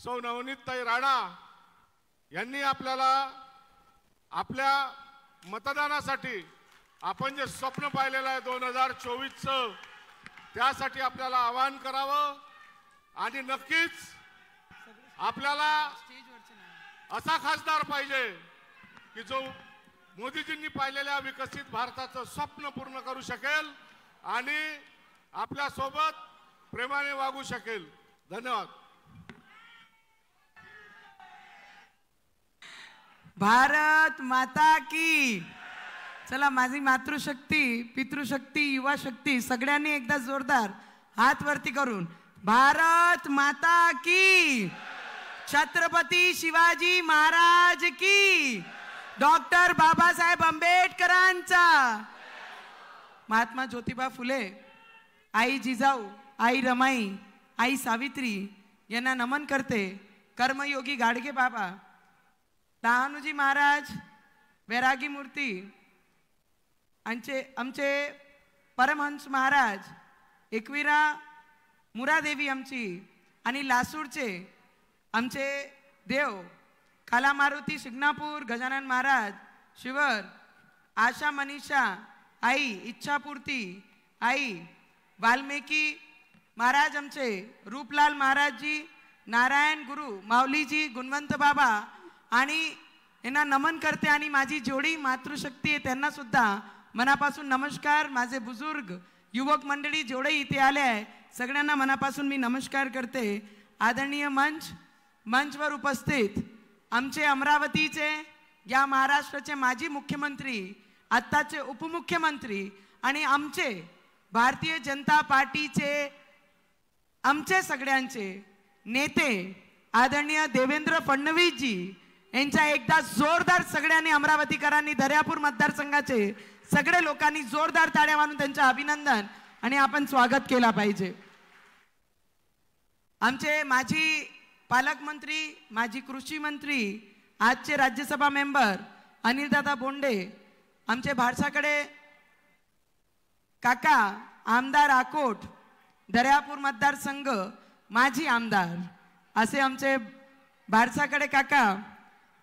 सौ नवनीतताई राणा यांनी आपल्याला आपल्या मतदानासाठी आपण जे स्वप्न पाहिलेलं आहे 2024चं त्यासाठी आपल्याला आवाहन करावं आणि नक्कीच आपल्याला असा खासदार पाहिजे की जो मोदीजींनी पाहिलेल्या विकसित भारताचं स्वप्न पूर्ण करू शकेल आणि आपल्या सोबत प्रेमाने वागू शकेल। धन्यवाद। भारत माता की। चला माझी मातृशक्ती, पितृशक्ती, युवा शक्ती सगळ्यांनी एकदा जोरदार हात वरती करून भारत माता की, छत्रपती शिवाजी महाराज की, डॉक्टर बाबासाहेब आंबेडकरांचा, महात्मा ज्योतिबा फुले, आई जिजाऊ, आई रमाई, आई सावित्री यांना नमन करते। कर्मयोगी गाडगे बाबा, लहानूजी महाराज, वैरागी मूर्ती, आमचे परमहंस महाराज, एकविरा मुरादेवी आमची आणि लासूरचे आमचे देव काला मारुती शिंगणापूर, गजानन महाराज, शिवर, आशा मनीषा, आई इच्छापूर्ती, आई वाल्मिकी महाराज, आमचे रूपलाल महाराजजी, नारायण गुरु, माऊलीजी, गुणवंत बाबा आणि यांना नमन करते। आणि माझी जोडी मातृशक्ती आहे त्यांना सुद्धा मनापासून नमस्कार। माझे बुजुर्ग युवक मंडळी जेवढे इथे आले आहे सगळ्यांना मनापासून मी नमस्कार करते। आदरणीय मंचवर उपस्थित आमचे अमरावतीचे, या महाराष्ट्राचे माजी मुख्यमंत्री, आत्ताचे उपमुख्यमंत्री आणि आमचे भारतीय जनता पार्टीचे आमचे सगळ्यांचे नेते आदरणीय देवेंद्र फडणवीस जी यांचा एकदा जोरदार सगळ्यांनी अमरावतीकरांनी, दर्यापूर मतदारसंघाचे सगळे लोकांनी जोरदार टाळ्या मारून त्यांचे अभिनंदन आणि आपण स्वागत केला पाहिजे। आमचे माजी पालकमंत्री, माजी कृषी मंत्री, आजचे राज्यसभा मेंबर अनिलदादा बोंडे, आमचे भारसाकडे काका, आमदार आकोट, दर्यापूर मतदारसंघ माजी आमदार असे आमचे भारसाकडे काका,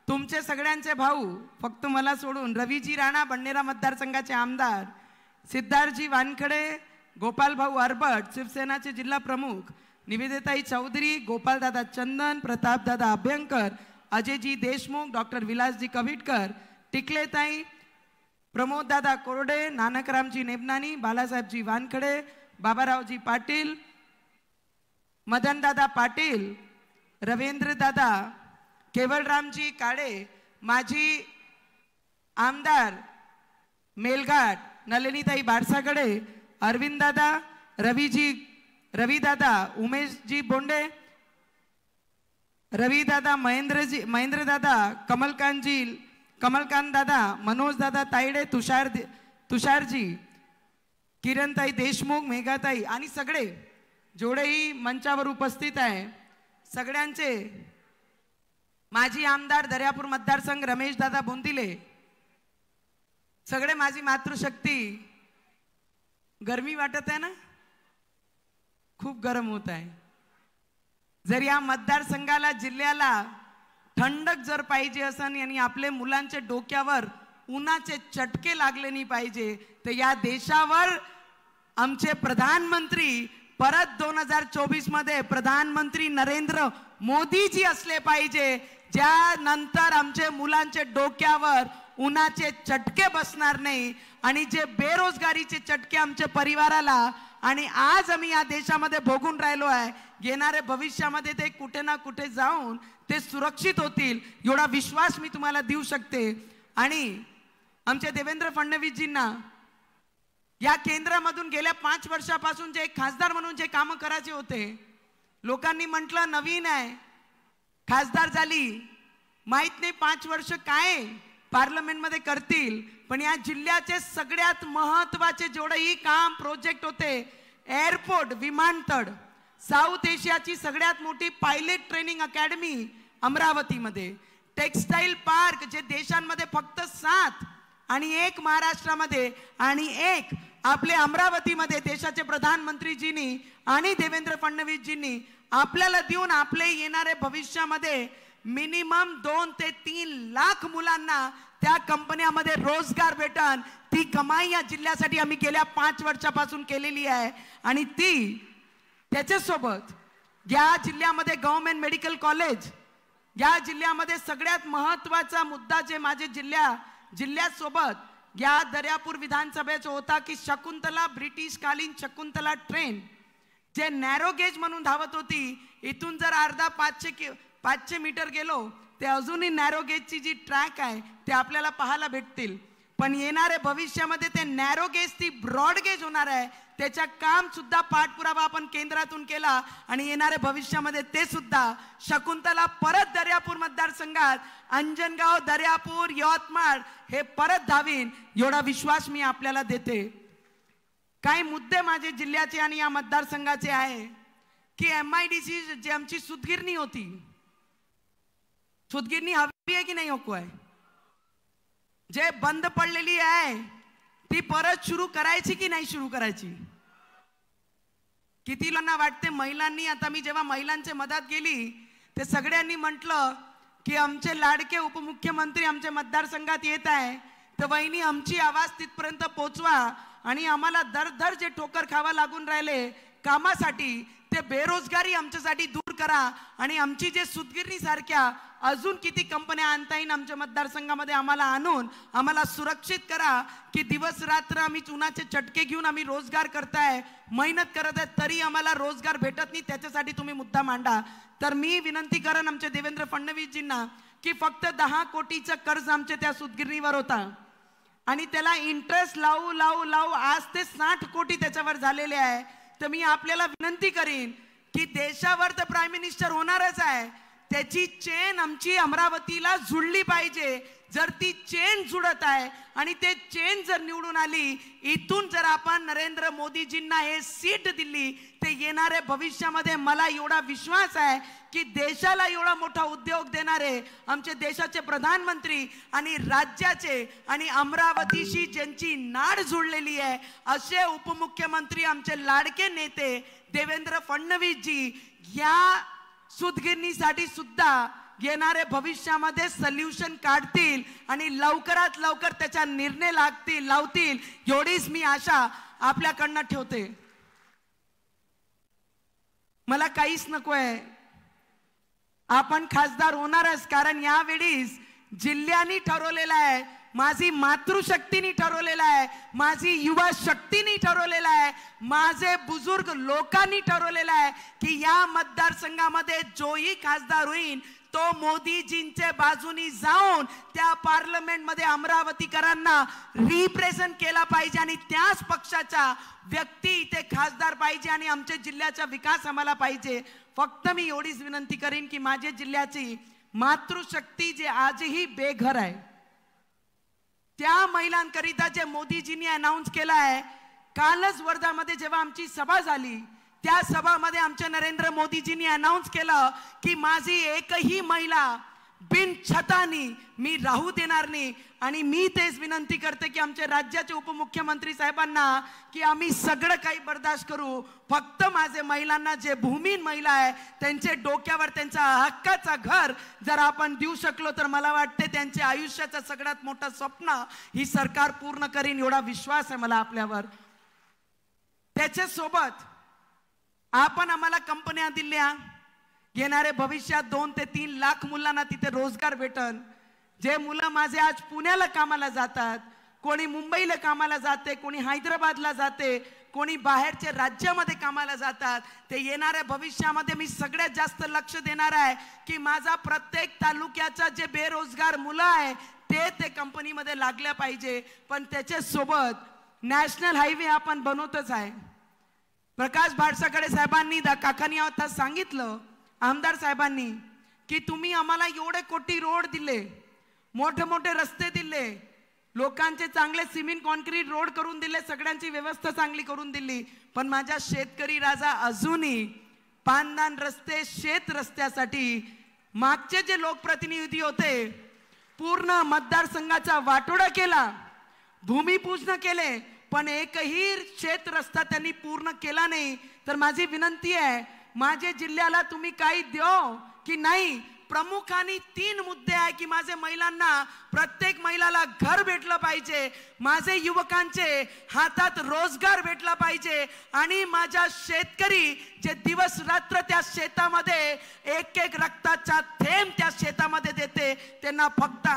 तुमचे सगळ्यांचे भाऊ फक्त मला सोडून रवीजी राणा, बंडेरा मतदारसंघाचे आमदार, सिद्धार्थजी वानखडे, गोपाल भाऊ अरबट शिवसेनाचे जिल्हा प्रमुख, निवेदिताई चौधरी, गोपालदादा चंदन, प्रतापदादा अभ्यंकर, अजयजी देशमुख, डॉक्टर विलासजी कविटकर, टिकलेताई, प्रमोददादा कोरडे, नानकरामजी नेबनानी, बालासाहेबजी वानखडे, बाबारावजी पाटील, मदनदादा पाटील, रवींद्रदादा, केवलरामजी काळे, माजी आमदार मेलघाट, नलिनीताई बारसाकडे, अरविंददादा, रविदादा, उमेशजी बोंडे, रविदादा, महेंद्रदादा, कमलकांत दादा, मनोजदादा तायडे, तुषारजी, किरणताई देशमुख, मेघाताई आणि सगळे जेवढेही मंचावर उपस्थित आहे सगळ्यांचे, माजी आमदार दर्यापूर मतदारसंघ रमेशदादा बोंदिले, सगळे माझी मातृशक्ती। गरमी वाटत आहे ना? खूप गरम होत आहे। जर या मतदारसंघाला, जिल्ह्याला थंडक जर पाहिजे असेल आणि आपले मुलांच्या डोक्यावर उन्हाचे चटके लागले नाही पाहिजे तर या देशावर आमचे प्रधानमंत्री परत 2024 मध्ये प्रधानमंत्री नरेंद्र मोदीजी असले पाहिजे, ज्या नंतर आमचे मुलांचे डोक्यावर उन्हाचे चटके बसणार नाही आणि जे बेरोजगारीचे चटके आमच्या परिवाराला आणि आज आम्ही या देशामध्ये भोगून राहिलो आहे, येणारे भविष्यामध्ये ते कुठे ना कुठे जाऊन ते सुरक्षित होतील एवढा विश्वास मी तुम्हाला देऊ शकते। आणि आमचे देवेंद्र फडणवीसजींना या केंद्रामधून गेल्या 5 वर्षापासून जे खासदार म्हणून जे काम करायचे होते, लोकांनी म्हटलं नवीन आहे, खासदार झाली, माहित नाही 5 वर्ष काय पार्लमेंट मध्ये करतील, पण या जिल्ह्याचे सगळ्यात महत्त्वाचे जेवढेही काम प्रोजेक्ट होते, एअरपोर्ट, विमानतळ, साऊथ एशियाची सगळ्यात मोठी पायलट ट्रेनिंग अकॅडमी अमरावतीमध्ये, टेक्सटाईल पार्क जे देशांमध्ये फक्त 7 आणि 1 महाराष्ट्रामध्ये आणि 1 आपले अमरावतीमध्ये देशाचे प्रधानमंत्रीजींनी आणि देवेंद्र फडणवीसजींनी आपल्याला देऊन आपले येणारे भविष्यामध्ये मिनिमम 2 ते 3 लाख मुलांना त्या कंपन्यामध्ये रोजगार भेटन. ती कमाई या जिल्ह्यासाठी आम्ही गेल्या 5 वर्षापासून केलेली आहे. आणि ती त्याच्यासोबत या जिल्ह्यामध्ये गव्हर्नमेंट मेडिकल कॉलेज, या जिल्ह्यामध्ये सगळ्यात महत्त्वाचा मुद्दा जे माझे जिल्ह्यासोबत या दर्यापूर विधानसभेचा होता की शकुंतला, ब्रिटिश कालीन शकुंतला ट्रेन जे नॅरो गेज म्हणून धावत होती, इथून जर अर्धा 500 मीटर गेलो ते अजूनही नॅरो गेजची जी ट्रॅक आहे ते आपल्याला पाहायला भेटतील. पण येणाऱ्या भविष्यामध्ये ते नॅरो गेज ती ब्रॉड गेज होणार आहे. त्याच्या काम सुद्धा पाठपुरावा आपण केंद्रातून केला आणि येणाऱ्या भविष्यामध्ये ते सुद्धा शकुंतला परत दर्यापूर मतदारसंघात अंजनगाव, दर्यापूर, यवतमाळ हे परत धावीन एवढा विश्वास मी आपल्याला देते. काही मुद्दे माझे जिल्ह्याचे आणि या मतदारसंघाचे आहे की MIDC जी आमची सूतगिरणी होती, सूतगिरणी हवी आहे की नाही नको आहे, जे बंद पडलेली आहे ती परत सुरू करायची की नाही सुरू करायची. किती लोकांना वाटते महिलांनी, आता मी जेव्हा महिलांच्या मदत गेली ते सगळ्यांनी म्हटलं की आमचे लाडके उपमुख्यमंत्री आमच्या मतदारसंघात येत आहे, तर वहिनी आमची आवाज तिथपर्यंत पोहोचवा आणि आम्हाला दर जे ठोकर खावा लागून राहिले कामासाठी ते बेरोजगारी आमच्यासाठी दूर करा आणि आमची जे सूतगिरणी सारख्या अजून किती कंपन्या आणता येईल आमच्या मतदारसंघामध्ये आम्हाला आणून आम्हाला सुरक्षित करा की दिवस रात्र आम्ही चुनाचे चटके घेऊन आम्ही रोजगार करताय, मेहनत करत आहे, तरी आम्हाला रोजगार भेटत नाही. त्याच्यासाठी तुम्ही मुद्दा मांडा. तर मी विनंती करेन आमचे देवेंद्र फडणवीसजींना की फक्त 10 कोटीचं कर्ज आमच्या त्या सूतगिरणीवर होता आणि त्याला इंटरेस्ट लावू लावू लावू आज ते 60 कोटी त्याच्यावर झालेले आहे. तर मी आपल्याला विनंती करीन की देशावर तर प्राईम मिनिस्टर होणारच आहे, त्याची चेन आमची अमरावतीला जुळली पाहिजे. जर ती चेन जुळत आहे आणि ते चेन जर निवडून आली, इथून जर आपण नरेंद्र मोदीजींना हे सीट दिली, ते येणाऱ्या भविष्यामध्ये मला एवढा विश्वास आहे की देशाला एवढा मोठा उद्योग देणारे आमचे देशाचे प्रधानमंत्री आणि राज्याचे आणि अमरावतीशी ज्यांची नाड जुळलेली आहे असे उपमुख्यमंत्री आमचे लाडके नेते देवेंद्र फडणवीसजी या सूतगिरणीसाठी सुद्धा येणारे भविष्यामध्ये सोल्युशन काढतील आणि लवकरात लवकर त्याचा निर्णय लावतील एवढीच मी आशा आपल्याकडनं ठेवते. मला काहीच नको आहे, आपण खासदार होणारच, कारण यावेळीस जिल्ह्यानी ठरवलेलं आहे, माझी मातृशक्तीने ठरवलेलं आहे, माझी युवा शक्तीने ठरवलेलं आहे, माझे बुजुर्ग लोकांनी ठरवलेलं आहे की या मतदारसंघामध्ये जोही खासदार होईल तो मोदीजींच्या बाजूनी जाऊन त्या पार्लमेंटमध्ये अमरावतीकरांना रिप्रेझेंट केला पाहिजे आणि त्याच पक्षाचा व्यक्ती इथे खासदार पाहिजे आणि आमच्या जिल्ह्याचा विकास आम्हाला पाहिजे. फक्त मी एवढीच विनंती करीन की माझ्या जिल्ह्याची मातृशक्ती जे आजही बेघर आहे त्या महिलांकरिता जे मोदीजींनी अनाउन्स केलं आहे, कालच वर्धामध्ये जेव्हा आमची सभा झाली त्या सभामध्ये आमच्या नरेंद्र मोदीजींनी अनाउन्स केलं की माझी एकही महिला बिन छतानी मी राहू देणार नाही. आणि मी तेच विनंती करते की आमच्या राज्याचे उपमुख्यमंत्री साहेबांना की आम्ही सगळं काही बर्दाश्त करू, फक्त माझे महिलांना जे भूमिहीन महिला आहे त्यांचे डोक्यावर त्यांचा हक्काचा घर जर आपण देऊ शकलो तर मला वाटते त्यांच्या आयुष्याचं सगळ्यात मोठं स्वप्न ही सरकार पूर्ण करीन एवढा विश्वास आहे मला आपल्यावर. त्याच्यासोबत आपण आम्हाला कंपन्या दिल्या, येणारे भविष्यात 2 ते 3 लाख मुलांना तिथे रोजगार भेटन. जे मुलं माझे आज पुण्याला कामाला जातात, कोणी मुंबईला कामाला जाते, कोणी हैदराबादला जाते, कोणी बाहेरच्या राज्यामध्ये कामाला जातात, ते येणाऱ्या भविष्यामध्ये मी सगळ्यात जास्त लक्ष देणार आहे की माझा प्रत्येक तालुक्याचा जे बेरोजगार मुलं आहे ते कंपनीमध्ये लागल्या पाहिजे. पण त्याच्यासोबत नॅशनल हायवे आपण बनवतच आहे. प्रकाश भाडसाकडे साहेबांनी काकांनी आता सांगितलं, आमदार साहेबांनी की तुम्ही आम्हाला एवढे कोटी रोड दिले, मोठे मोठे रस्ते दिले, लोकांचे चांगले सिमेंट कॉन्क्रीट रोड करून दिले, सगळ्यांची व्यवस्था चांगली करून दिली, पण माझा शेतकरी राजा अजूनही पानदान रस्ते शेत रस्त्यासाठी मागचे जे लोकप्रतिनिधी होते पूर्ण मतदारसंघाचा वाटोडा केला, भूमिपूजन केले, पण एकही शेत रस्ता त्यांनी पूर्ण केला नाही. तर माझी विनंती आहे माझे जिल्ह्याला तुम्ही काही द्यो की नाही. प्रमुखांनी 3 मुद्दे आहे की माझे महिलांना, प्रत्येक महिलाला घर भेटलं पाहिजे, माझे युवकांचे हातात रोजगार भेटला पाहिजे आणि माझ्या शेतकरी जे दिवस रात्र त्या शेतामध्ये एक एक रक्ताचा थेंब त्या शेतामध्ये देते, त्यांना फक्त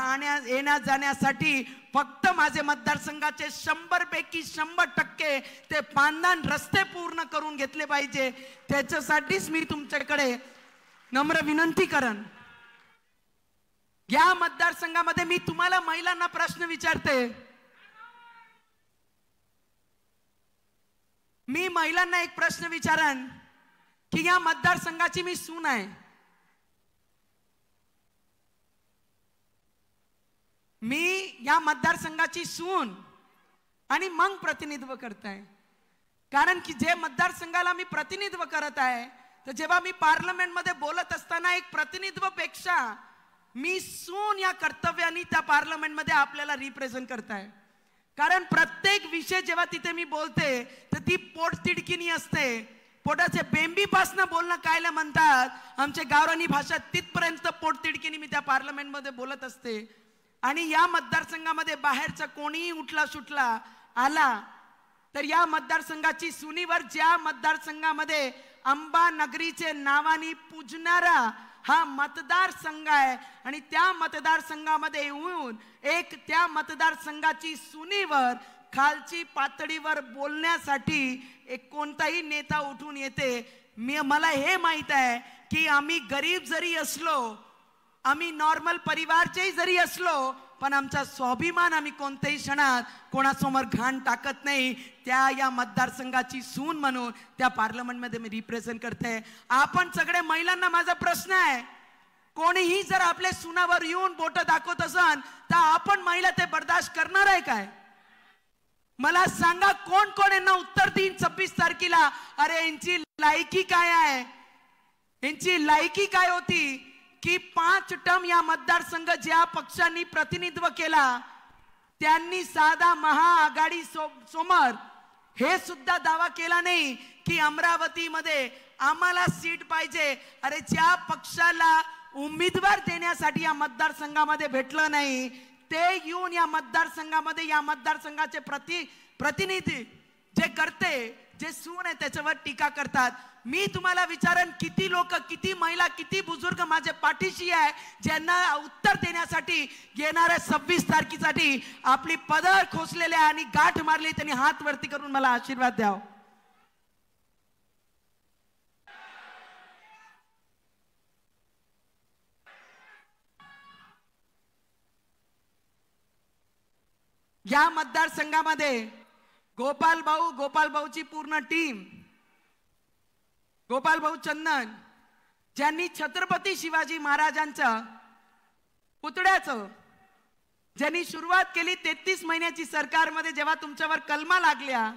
येण्या जाण्यासाठी फक्त माझे मतदारसंघाचे 100 पैकी 100% ते पांदण रस्ते पूर्ण करून घेतले पाहिजे. त्याच्यासाठीच मी तुमच्याकडे नम्र विनंती करन. या मतदारसंघामध्ये मी तुम्हाला महिलांना प्रश्न विचारते. मी महिलांना एक प्रश्न विचारन की या मतदारसंघाची मी सून आहे. मी या मतदारसंघाची सून आणि मग प्रतिनिधित्व करताय. कारण की जे मतदारसंघाला मी प्रतिनिधित्व करत आहे, तर जेव्हा मी पार्लमेंट मध्ये बोलत असताना एक प्रतिनिधित्वापेक्षा मी सून या कर्तव्याने त्या पार्लमेंट मध्ये आपल्याला रिप्रेझेंट करताय. कारण प्रत्येक विषय जेव्हा तिथे मी बोलते तर ती पोटतिडकीनी असते. पोटाचे बेंबीपासनं बोलणं कायला म्हणतात आमच्या गावरानी भाषा, तिथपर्यंत पोटतिडकीनी मी त्या पार्लमेंट मध्ये बोलत असते. आणि या मतदारसंघामध्ये बाहेरचा कोणीही उठला सुटला आला तर या मतदारसंघाची सुनीवर, ज्या मतदारसंघामध्ये अंबा नगरीचे नावाने पूजणारा हा मतदारसंघ आहे आणि त्या मतदारसंघामध्ये येऊन एक त्या मतदारसंघाची सुनीवर खालची पातळीवर बोलण्यासाठी एक कोणताही नेता उठून येते. मला हे माहित आहे की आम्ही गरीब जरी असलो, आम्ही नॉर्मल परिवारचेही जरी असलो, पण आमचा स्वाभिमान आम्ही कोणत्याही क्षणात कोणासमोर घाण टाकत नाही. त्या या मतदारसंघाची सून म्हणून त्या पार्लमेंटमध्ये मी रिप्रेझेंट करते. आपण सगळे महिलांना माझा प्रश्न आहे, कोणीही जर आपल्या सुनावर येऊन बोट दाखवत असन तर आपण महिला ते बर्दाश्त करणार आहे काय? मला सांगा, कोण कोण यांना उत्तर देईन 26 तारखेला? अरे यांची लायकी काय आहे? यांची लायकी काय होती की 5 टर्म या मतदारसंघ ज्या पक्षांनी प्रतिनिधित्व केला त्यांनी साधा महाआघाडी समोर हे सुद्धा दावा केला नाही की अमरावतीमध्ये आम्हाला सीट पाहिजे. अरे ज्या पक्षाला उमेदवार देण्यासाठी या मतदारसंघामध्ये भेटलं नाही ते येऊन या मतदारसंघामध्ये या मतदारसंघाचे प्रतिनिधी जे करते, जे सून आहे त्याच्यावर टीका करतात. मी तुम्हाला विचारन, किती लोक, किती महिला, किती बुजुर्ग माझे पाठीशी आहे ज्यांना उत्तर देण्यासाठी येणाऱ्या 26 तारखेसाठी आपली पदर खोचलेले आणि गाठ मारली, त्यांनी हात वरती करून मला आशीर्वाद द्याव. या मतदारसंघामध्ये गोपाल भाऊची पूर्ण टीम, गोपाल भाऊ चंदन, ज्यांनी छत्रपती शिवाजी महाराजांच्या पुतळ्याचं ज्यांनी सुरुवात केली 33 महिन्याची सरकारमध्ये, जेव्हा तुमच्यावर कलमा लागल्या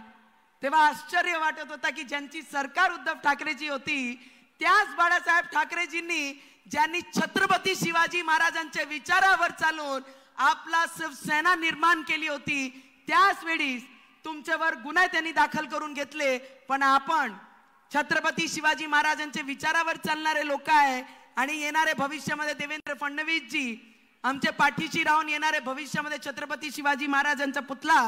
तेव्हा आश्चर्य वाटत होता की ज्यांची सरकार उद्धव ठाकरेची होती त्याच बाळासाहेब ठाकरेजींनी ज्यांनी छत्रपती शिवाजी महाराजांच्या विचारावर चालून आपला शिवसेना निर्माण केली होती, त्याच वेळी तुमच्यावर गुन्हे त्यांनी दाखल करून घेतले. पण आपण छत्रपती शिवाजी महाराजांच्या विचारावर चालणारे लोक आहे आणि येणारे भविष्यामध्ये देवेंद्र फडणवीस जी आमच्या पाठीशी राहून येणारे भविष्यामध्ये छत्रपती शिवाजी महाराजांचा पुतळा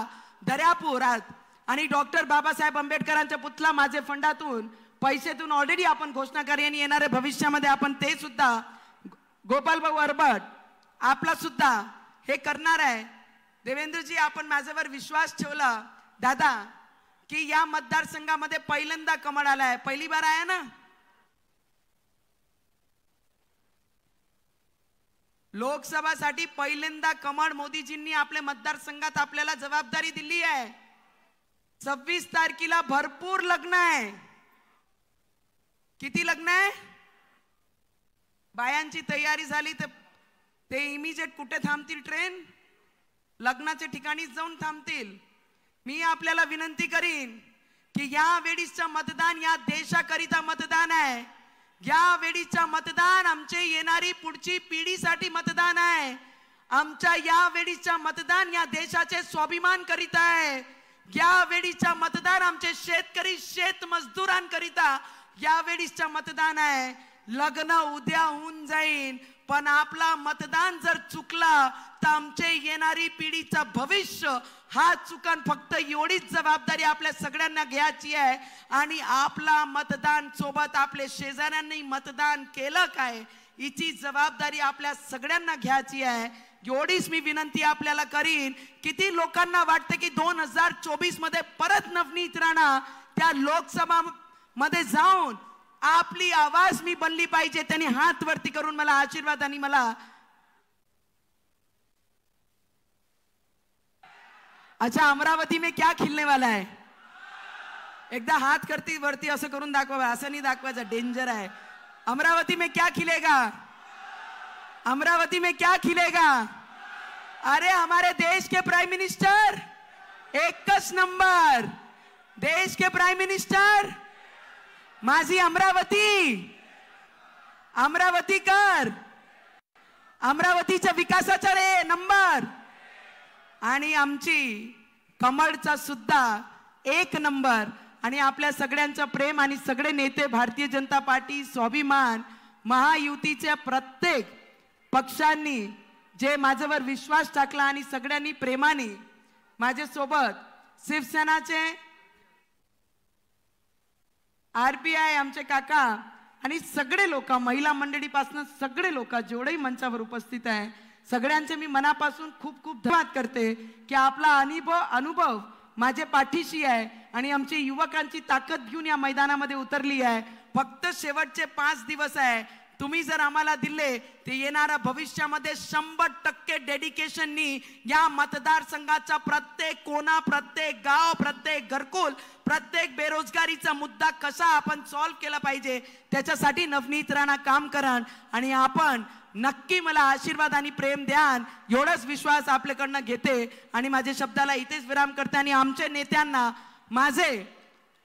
दर्यापुरात आणि डॉक्टर बाबासाहेब आंबेडकरांचा पुतळा माझे फंडातून पैसेतून ऑलरेडी आपण घोषणा करी आणि येणारे भविष्यामध्ये आपण ते सुद्धा गोपाल भाऊ अरबट आपला सुद्धा हे करणार आहे. देवेंद्रजी, आपण माझ्यावर विश्वास ठेवला दादा की या मतदारसंघामध्ये पहिल्यांदा कमळ आलाय, पहिली बार आया ना. लोकसभासाठी पहिल्यांदा कमळ मोदीजींनी आपल्या मतदारसंघात आपल्याला जबाबदारी दिली आहे. 26 तारखेला भरपूर लग्न आहे. किती लग्न आहे? बायांची तयारी झाली तर ते इमिजिएट कुठे थांबतील? ट्रेन लग्नाच्या ठिकाणी जाऊन थांबतील. मी आपल्याला विनंती करीन की या वेळीचं मतदान या देशाकरिता मतदान आहे. या वेळीचं मतदान आमचे येणारी पुढची पिढीसाठी मतदान आहे. आमच्या या वेळीचं मतदान या देशाचे स्वाभिमान करिता आहे. या वेळीचं मतदान आमचे शेतकरी शेतमजदुरांकरिता यावेळीचं मतदान आहे. लग्न उद्या होऊन जाईन, पण आपला मतदान जर चुकला तर आमचे येणारी पिढीचं भविष्य हा चुकन. फक्त एवढीच जबाबदारी आपल्या सगळ्यांना घ्यायची आहे. आणि आपला मतदान सोबत आपले शेजाऱ्यांनी मतदान केलं काय हिची जबाबदारी आपल्या सगळ्यांना घ्यायची आहे. एवढीच मी विनंती आपल्याला करीन. किती लोकांना वाटतं की 2024 मध्ये परत नवनीत राणा त्या लोकसभा मध्ये जाऊन आपली आवाज मी बनली पाहिजे. त्यांनी हात वरती करून मला आशीर्वाद आणि मला अच्छा अमरावती में क्या खिलने वाला है. एकदा हात करती वरती असं करून दाखवा. असं नाही दाखवायचं, डेंजर आहे. अमरावती में क्या खिलेगा. अमरावती में क्या खिलेगा. अरे हमारे देश के प्राइम मिनिस्टर एकच नंबर. देश के प्राइम मिनिस्टर माझी अमरावती. अमरावती कर. अमरावतीच्या विकासाचा रे नंबर. आणि आमची कमळचा सुद्धा एक नंबर. आणि आपल्या सगळ्यांचं प्रेम आणि सगळे नेते भारतीय जनता पार्टी, स्वाभिमान, महायुतीच्या प्रत्येक पक्षांनी जे माझ्यावर विश्वास टाकला आणि सगळ्यांनी प्रेमाने माझ्यासोबत, शिवसेनाचे RPI आमचे काका आणि सगळे लोक, महिला मंडळीपासून सगळे लोक जेवढेही मंचावर उपस्थित आहे सगळ्यांचे मी मनापासून खूप खूप धन्यवाद करते की आपला अनुभव माझे पाठीशी आहे आणि आमची युवकांची ताकद घेऊन या मैदानामध्ये उतरली आहे. फक्त शेवटचे 5 दिवस आहे. तुम्ही जर आम्हाला दिले ते येणाऱ्या भविष्यामध्ये 100% डेडिकेशननी या मतदारसंघाचा प्रत्येक कोना, प्रत्येक गाव, प्रत्येक घरकुल, प्रत्येक बेरोजगारीचा मुद्दा कसा आपण सॉल्व्ह केला पाहिजे त्याच्यासाठी नवनीत राणा काम करान. आणि आपण नक्की मला आशीर्वाद आणि प्रेम द्यान एवढाच विश्वास आपल्याकडनं घेते आणि माझ्या शब्दाला इथेच विराम करते. आणि आमच्या नेत्यांना, माझे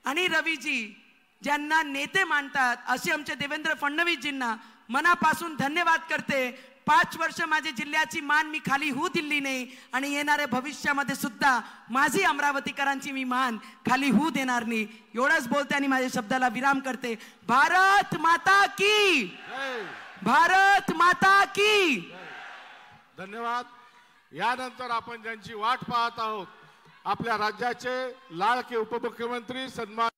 आणि रवीजी ज्यांना नेते मानतात असे आमचे देवेंद्र फडणवीसजींना मनापासून धन्यवाद करते. 5 वर्ष माझ्या जिल्ह्याची मान मी खाली होऊ दिली नाही आणि येणाऱ्या भविष्यामध्ये सुद्धा माझी अमरावतीकरांची मी मान खाली होऊ देणार नाही. एवढंच बोलते आणि माझ्या शब्दाला विराम करते. भारत माता की. भारत माता की. धन्यवाद. यानंतर आपण ज्यांची वाट पाहत आहोत आपल्या राज्याचे लाडके उपमुख्यमंत्री सन्मान